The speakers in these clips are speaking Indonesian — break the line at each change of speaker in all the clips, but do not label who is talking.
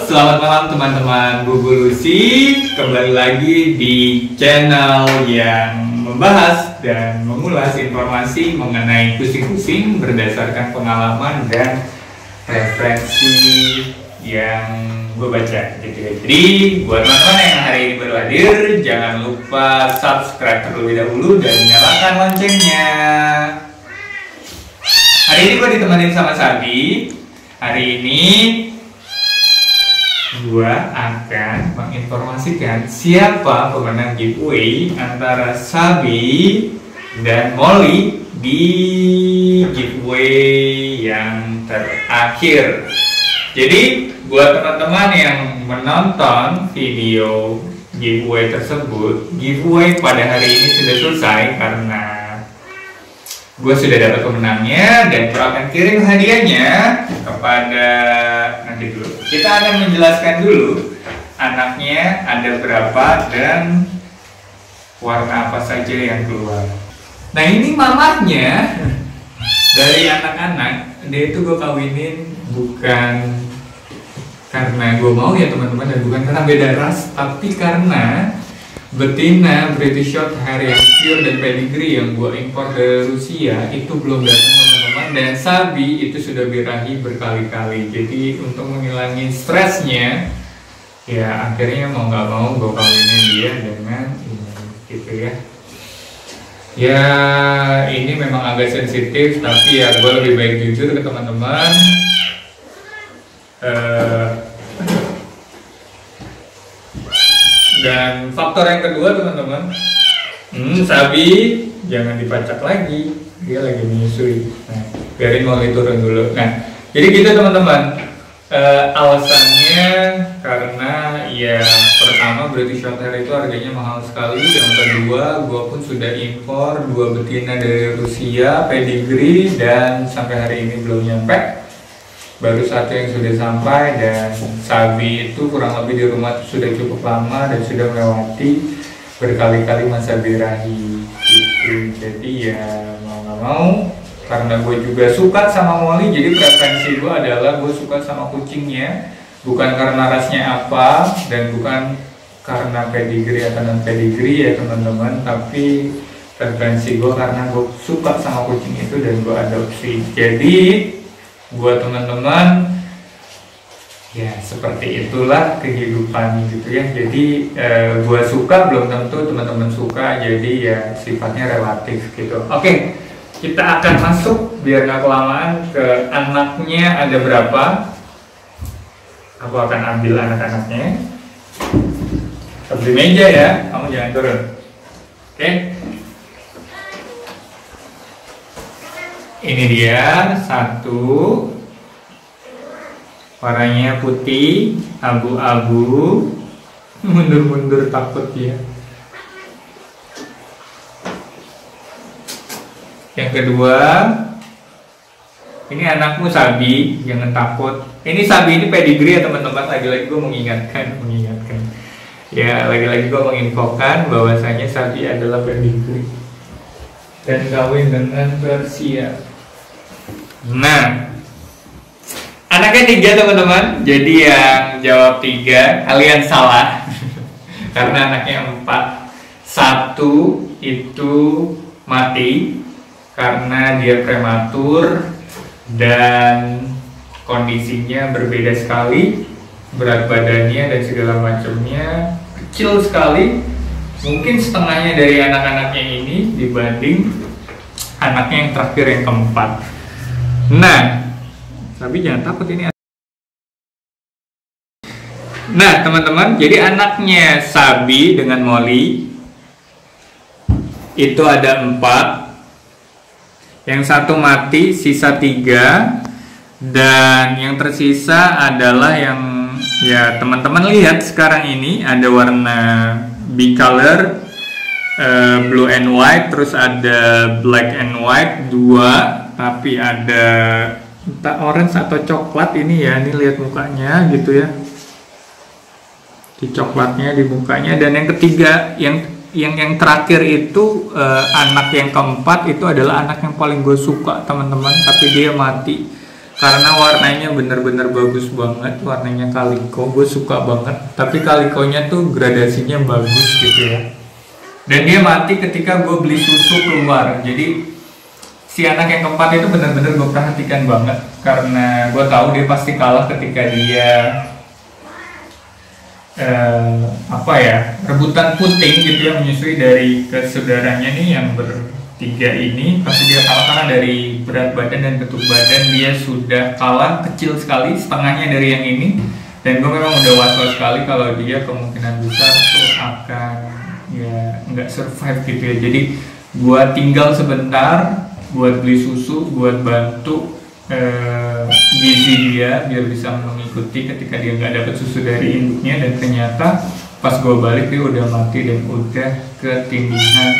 selamat malam teman-teman Bubulusi. Kembali lagi di channel yang membahas dan mengulas informasi mengenai pusing-pusing berdasarkan pengalaman dan referensi yang gue baca gitu ya. Jadi buat teman-teman yang hari ini baru hadir, jangan lupa subscribe terlebih dahulu dan nyalakan loncengnya. Hari ini gue ditemenin sama Sabi. Hari ini gue akan menginformasikan siapa pemenang giveaway antara Sabi dan Molly di giveaway yang terakhir. Jadi buat teman-teman yang menonton video giveaway tersebut, giveaway pada hari ini sudah selesai karena gue sudah dapat pemenangnya dan gue akan kirim hadiahnya kepada, nanti dulu kita akan menjelaskan dulu anaknya ada berapa dan warna apa saja yang keluar. Nah ini mamahnya dari anak-anak, dia itu gue kawinin bukan karena gue mau ya teman-teman, dan bukan karena beda ras, tapi karena betina British Shorthair yang pure dan pedigree yang gue impor dari Rusia itu belum datang teman-teman, dan Sabi itu sudah birahi berkali-kali. Jadi untuk menghilangin stresnya ya akhirnya mau nggak mau gue kawinin dia dengan ini gitu ya. Ya ini memang agak sensitif, tapi ya gue lebih baik jujur ke teman-teman. Dan faktor yang kedua teman-teman, Sabi jangan dipacak lagi, dia lagi menyusui. Nah, biarin Molly turun dulu. Nah, jadi gitu teman-teman. Alasannya karena ya pertama British Shorthair itu harganya mahal sekali. Yang kedua, gue pun sudah impor 2 betina dari Rusia, pedigree, dan sampai hari ini belum nyampe. Baru satu yang sudah sampai, dan Sabi itu kurang lebih di rumah sudah cukup lama dan sudah melewati berkali-kali masa birahi gitu. Jadi ya mau nggak mau, karena gue juga suka sama Molly, jadi preferensi gue adalah gue suka sama kucingnya, bukan karena rasnya apa dan bukan karena pedigree atau non pedigree ya teman-teman, tapi preferensi gue karena gue suka sama kucing itu dan gue adopsi. Jadi buat teman-teman ya seperti itulah kehidupan gitu ya. Jadi gue suka belum tentu teman-teman suka, jadi ya sifatnya relatif gitu. Oke, kita akan masuk biar nggak kelamaan ke anaknya ada berapa. Aku akan ambil anak-anaknya. Di meja ya, kamu jangan turun. Oke. Ini dia satu, warnanya putih, abu-abu, mundur-mundur takut dia. Yang kedua, ini anakmu Sabi, jangan takut. Ini Sabi ini pedigree ya teman-teman, lagi-lagi gue mengingatkan. Ya lagi-lagi gue menginfokan bahwasanya Sabi adalah pedigree dan kawin dengan Persia. Nah, anaknya 3 teman-teman. Jadi yang jawab 3 kalian salah karena anaknya 4. 1 itu mati karena dia prematur dan kondisinya berbeda sekali, berat badannya dan segala macamnya kecil sekali, mungkin setengahnya dari anak-anaknya ini dibanding anaknya yang terakhir yang keempat. Nah, tapi jangan takut ini. Nah teman-teman, jadi anaknya Sabi dengan Molly itu ada 4. Yang satu mati, sisa 3. Dan yang tersisa adalah yang ya teman-teman lihat sekarang ini, ada warna bicolor, blue and white, terus ada black and white 2, tapi ada entah orange atau coklat ini ya. Ini lihat mukanya gitu ya, di coklatnya di mukanya. Dan yang ketiga, yang terakhir itu anak yang keempat itu adalah anak yang paling gue suka teman-teman, tapi dia mati. karena warnanya bener-bener bagus banget, warnanya kaliko, gue suka banget. Tapi kalikonya tuh gradasinya bagus gitu ya. Dan dia mati ketika gue beli susu keluar. Jadi si anak yang keempat itu bener-bener gue perhatikan banget, karena gue tahu dia pasti kalah ketika dia rebutan puting gitu ya, menyusui dari saudaranya nih yang bertiga ini. Pasti dia kalah karena dari berat badan dan bentuk badan dia sudah kalah kecil sekali, setengahnya dari yang ini. Dan gue memang udah was-was sekali kalau dia kemungkinan besar tuh akan ya nggak survive gitu ya. Jadi gue tinggal sebentar buat beli susu, buat bantu gizi dia biar bisa mengikuti ketika dia nggak dapat susu dari induknya. Dan ternyata pas gue balik dia udah mati dan udah ketindihan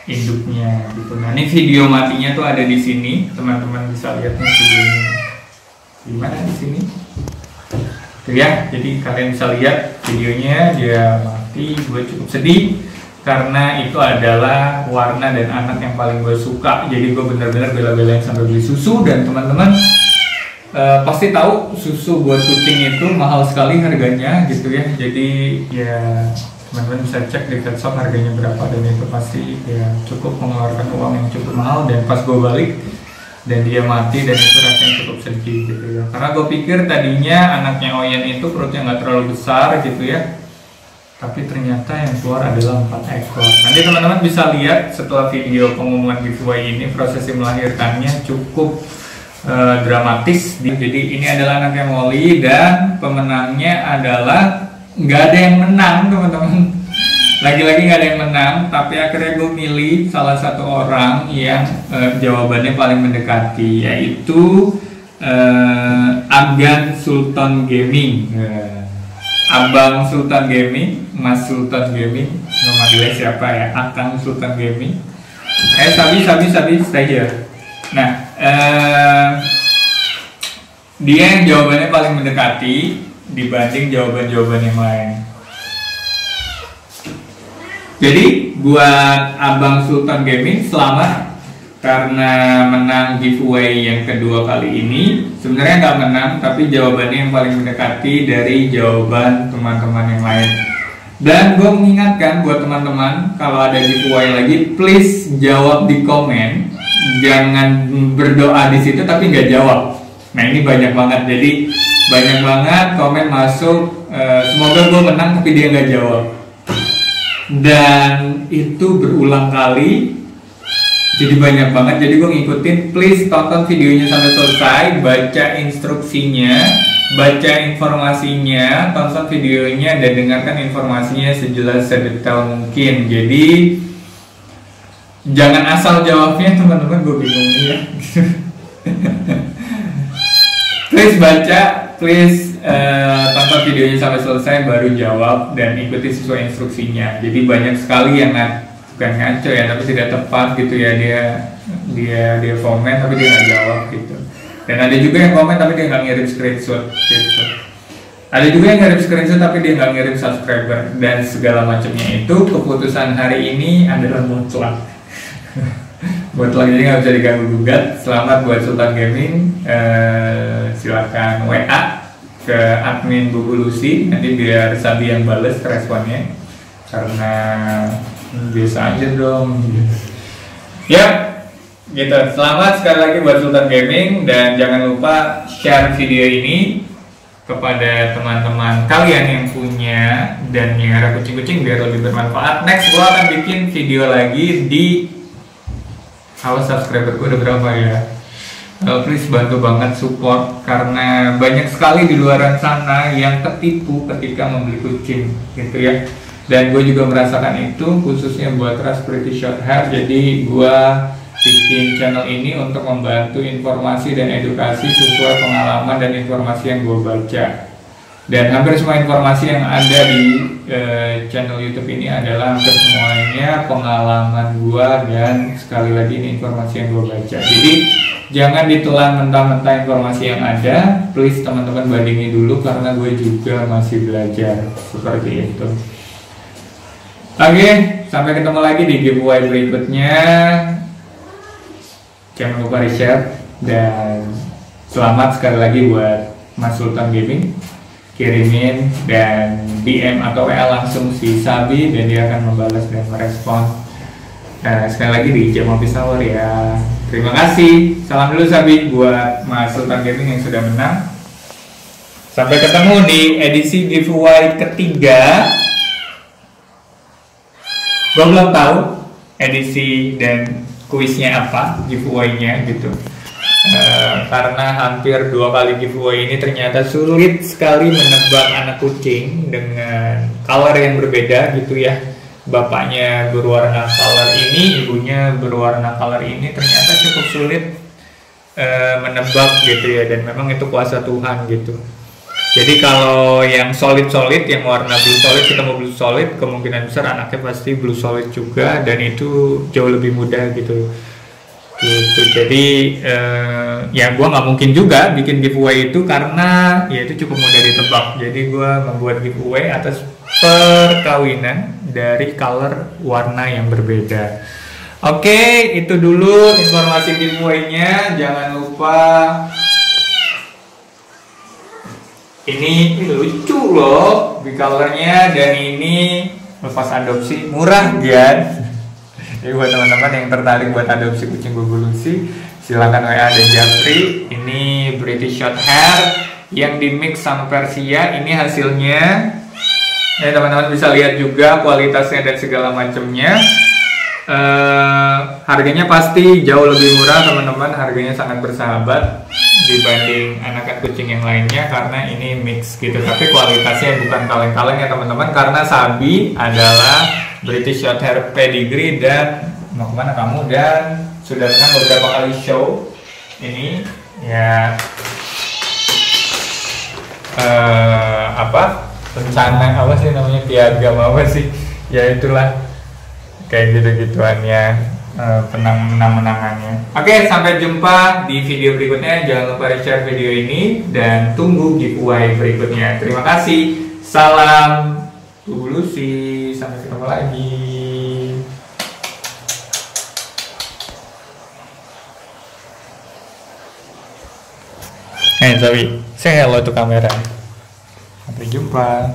induknya gitu. Nah ini video matinya tuh ada di sini, teman-teman bisa lihat nih videonya. Gimana di sini? Tuh ya, jadi kalian bisa lihat videonya dia mati. Gue cukup sedih karena itu adalah warna dan anak yang paling gue suka. Jadi gue bener-bener bela-belain sampai beli susu. Dan teman-teman pasti tahu susu buat kucing itu mahal sekali harganya gitu ya. Jadi ya teman-teman bisa cek di pet shop harganya berapa, dan itu pasti ya cukup mengeluarkan uang yang cukup mahal. Dan pas gue balik dan dia mati, dan itu rasanya cukup sedih gitu ya. Karena gue pikir tadinya anaknya Oyen itu perutnya nggak terlalu besar gitu ya, tapi ternyata yang keluar adalah 4 ekor. Nanti teman-teman bisa lihat setelah video pengumuman giveaway ini, prosesi melahirkannya cukup dramatis. Jadi ini adalah anaknya Molly, dan pemenangnya adalah nggak ada yang menang teman-teman. Lagi-lagi nggak ada yang menang, tapi akhirnya gue milih salah satu orang yang jawabannya paling mendekati, yaitu Agan Sultan Gaming. Abang Sultan Gaming, Mas Sultan Gaming, nama dia siapa ya? Akang Sultan Gaming. Sabi, stay here. Nah, dia yang jawabannya paling mendekati dibanding jawaban-jawaban yang lain. Jadi buat Abang Sultan Gaming, selamat karena menang giveaway yang kedua kali ini. Sebenarnya nggak menang, tapi jawabannya yang paling mendekati dari jawaban teman-teman yang lain. Dan gue mengingatkan buat teman-teman, kalau ada giveaway lagi, please jawab di komen. Jangan berdoa di situ tapi nggak jawab. Nah ini banyak banget, jadi banyak banget komen masuk, semoga gue menang tapi dia nggak jawab. Dan itu berulang kali. Jadi banyak banget, jadi gue ngikutin. Please tonton videonya sampai selesai, baca instruksinya, baca informasinya, tonton videonya, dan dengarkan informasinya sejelas sedetail mungkin. Jadi jangan asal jawabnya teman-teman, gue bingung nih ya. Please baca, please tonton videonya sampai selesai baru jawab, dan ikuti sesuai instruksinya. Jadi banyak sekali yang bukan ngaco ya, tapi tidak tepat gitu ya, dia komen tapi dia nggak jawab gitu. Dan ada juga yang komen tapi dia nggak ngirim screenshot gitu. Ada juga yang ngirim screenshot tapi dia nggak ngirim subscriber dan segala macamnya. Itu keputusan hari ini adalah mutlak. Mutlak, jadi nggak bisa diganggu gugat. Selamat buat Sultan Gaming. Silakan WA ke admin Bubu Lucy, nanti biar Sabi yang bales responnya, karena biasa aja dong. Ya, gitu. Selamat sekali lagi buat Sultan Gaming, dan jangan lupa share video ini kepada teman-teman kalian yang punya dan melihara kucing-kucing biar lebih bermanfaat. Next gua akan bikin video lagi di subscriber gua udah berapa ya? Please bantu banget support, karena banyak sekali di luaran sana yang tertipu ketika membeli kucing gitu ya. Dan gue juga merasakan itu, khususnya buat Trust Pretty Short Hair. Jadi gue bikin channel ini untuk membantu informasi dan edukasi sesuai pengalaman dan informasi yang gue baca. Dan hampir semua informasi yang ada di channel YouTube ini adalah hampir semuanya pengalaman gue, dan sekali lagi ini informasi yang gue baca. Jadi jangan ditelan mentah-mentah informasi yang ada. Please teman-teman bandingin dulu, karena gue juga masih belajar seperti itu. Oke, sampai ketemu lagi di giveaway berikutnya. Jangan lupa di share dan Selamat sekali lagi buat Mas Sultan Gaming. Kirimin dan DM atau WA langsung si Sabi dan dia akan membalas dan merespon. Sekali lagi di Jam Office Hour ya. Terima kasih. Salam dulu Sabi buat Mas Sultan Gaming yang sudah menang. Sampai ketemu di edisi giveaway ketiga. Gue belum tahu edisi dan kuisnya apa, giveaway-nya gitu. Karena hampir 2 kali giveaway ini ternyata sulit sekali menebak anak kucing dengan color yang berbeda gitu ya. Bapaknya berwarna color ini, ibunya berwarna color ini, ternyata cukup sulit menebak gitu ya. Dan memang itu kuasa Tuhan gitu. Jadi kalau yang solid-solid, yang warna blue solid, ketemu blue solid, kemungkinan besar anaknya pasti blue solid juga, dan itu jauh lebih mudah gitu. Jadi ya gue nggak mungkin juga bikin giveaway itu karena ya itu cukup mudah ditebak. Jadi gue membuat giveaway atas perkawinan dari color warna yang berbeda. Oke, itu dulu informasi giveaway-nya. Jangan lupa ini lucu loh bicolornya, dan ini lepas adopsi murah kan. Jadi buat teman-teman yang tertarik buat adopsi kucing Bubulusi, silakan WA dan Japri. Ini British Shorthair yang di mix sama Persia. Ini hasilnya. Ya teman-teman bisa lihat juga kualitasnya dan segala macamnya. Harganya pasti jauh lebih murah teman-teman. Harganya sangat bersahabat dibanding anakan kucing yang lainnya karena ini mix gitu. Tapi kualitasnya bukan kaleng-kaleng ya teman-teman, karena Sabi adalah British Shorthair pedigree. Dan mau kemana kamu, dan sudah kan beberapa kali show ini ya rencana apa sih namanya, piagam apa sih ya, itulah kayak gitu-gituannya, menangannya. Oke, sampai jumpa di video berikutnya. Jangan lupa share video ini dan tunggu giveaway berikutnya. Terima kasih. Salam Bubulusi. Sampai ketemu lagi. Tapi say hello to kamera. Sampai jumpa.